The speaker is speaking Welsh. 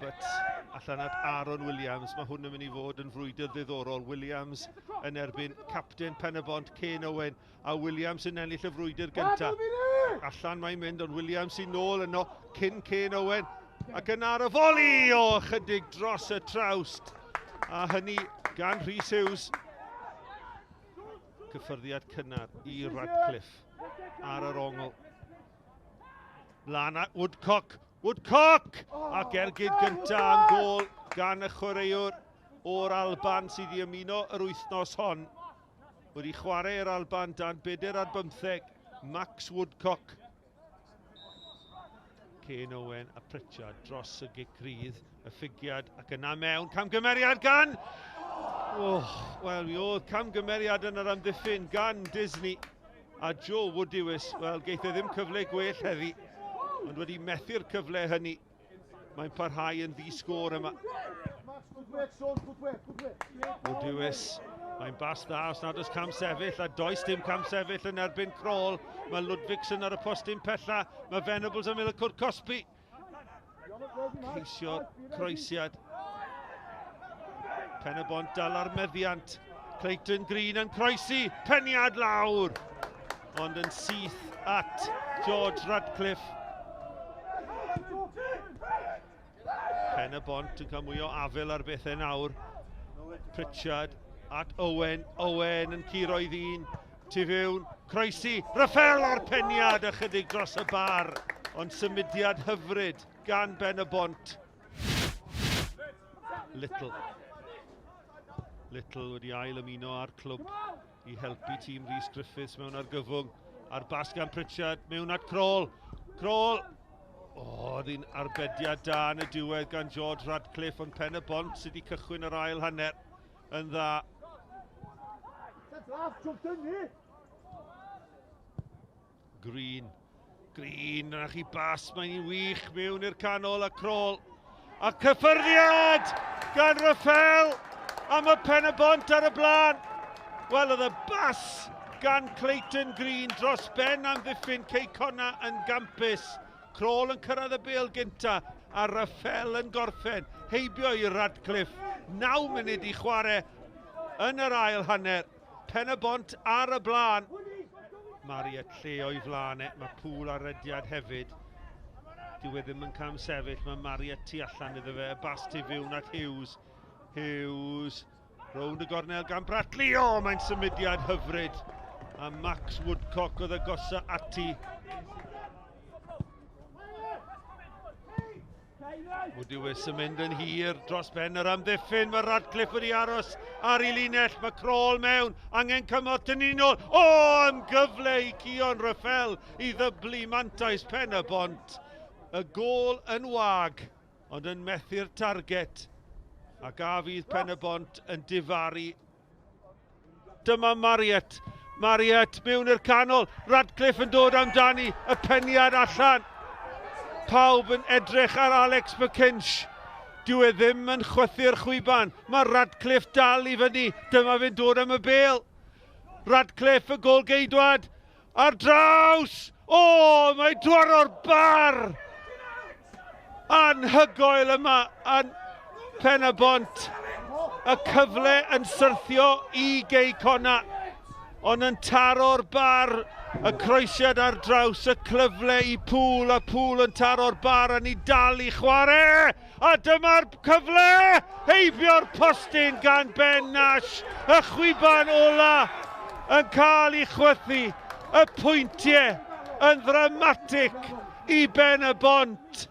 Roberts allan at Aaron Williams. Mae hwn yn mynd I fod yn frwydr ddiddorol. Williams yn erbyn capten Pen-y-bont Cei Owen, a Williams yn ennill y frwydr gyntaf. Allan mae'n mynd, ond Williams sy'n nôl yno cyn Cei Owen. Ac yn ar y foli o chydig dros y trawst. A hynny gan Rhys Hughes. Cyffyrddiad cynnar I Radcliffe ar yr ongl. Lan at Woodcock. Ac ergyd gyntaf am gol gan y chwaraewr o'r Alban sydd I ymuno yr wythnos hon. Wedi chwarae'r Alban dan 4 ar 15, Max Woodcock. Cei Owen a Pritchard dros y gicrydd, y ffigiad ac yna mewn. Camgymeriad gan! Wel, mi oedd camgymeriad yn yr amddiffyn gan Disney. A Joe Woodywis, wel, geith ddim cyfle gwell heddi, ond wedi methu'r cyfle hynny. Mae'n parhau yn ddi-sgôr yma. Woodywis, mae'n bas dda os nad oes cam sefyll, a does dim cam sefyll yn erbyn Crôl. Mae Ludvigsen ar y postyn pella, mae Venables yn mynd y cwrt Cosby. Ceisio croesiad. Pen-y-bont dal ar meddiant. Clayton Green yn croesi, peniad lawr. Ond yn syth at George Radcliffe. Pen-y-bont yn cael mwy o afel ar bethau nawr. Pritchard at Owen. Owen yn curo'i ddyn. Tu fewn, croesi. Rafael ar peniad ychydig dros y bar. Ond symudiad hyfryd gan Pen-y-bont. Little wedi ail ymuno ar clwb I helpu tîm Rhys Griffiths mewn argyfwng. Ar bas gan Pritchard, mewn at Crôl. Oedd hi'n arbediad da yn y diwedd gan George Radcliffe, ond Pen-y-bont sydd wedi cychwyn yr ail hanner yn dda. Green yn ach I bas, mae'n I wych mewn i'r canol a Crôl. A cyffyrddiad gan Rafael am y Pen-y-bont ar y blaen. Wel, oedd y bas gan Clayton Green dros ben am ddiffyn Cei Connah yn gampus. Crôl yn cyrraedd y bêl gynta a Rafael yn gorffen. Heibio I Radcliffe. 9 munud I chwarae yn yr ail hanner. Pen-y-bont ar y blaen. Mariet lle o'i flanau. Mae Pŵl ar rediad hefyd. Dyw e ddim yn cam sefyll. Mae Mariet tu allan iddo fe. Bas tu fewn at Hughes. Rownd y gornel gan Bradley. Mae'n symudiad hyfryd. A Max Woodcock oedd y gosa ati. Woodywis yn mynd yn hir dros ben yr amddiffyn. Mae Radcliffe wedi aros ar ei linell. Mae Crôl mewn. Angen cymod yn unol. Yn gyfle I Cion Rafael I ddyblu mantais Pen-y-bont. Y gôl yn wag, ond yn methu'r target. Ac a fydd Pen-y-bont yn difaru. Dyma Mariet mewn i'r canol. Radcliffe yn dod amdani. Y peniad allan. Pawb yn edrych ar Alex McKinch. Dyw e ddim yn chwythu'r chwiban. Mae Radcliffe dal I fyny. Dyma fe'n dod am y bêl. Radcliffe y gôl geidwad. Ar draws. Mae dwar o'r bar. Anhygoel yma. Pen-y-bont. Y cyfle yn syrthio I Cei Connah. Ond yn taro'r bar. Y croesiad ar draws. Y clyfle I Pŵl. A Pŵl yn taro'r bar a ni dal I chwarae. A dyma'r cyfle. Heibio'r postyn gan Ben Nash. Y chwiban ola yn cael I chwythu. Y pwyntiau yn ddramatic I Pen-y-bont.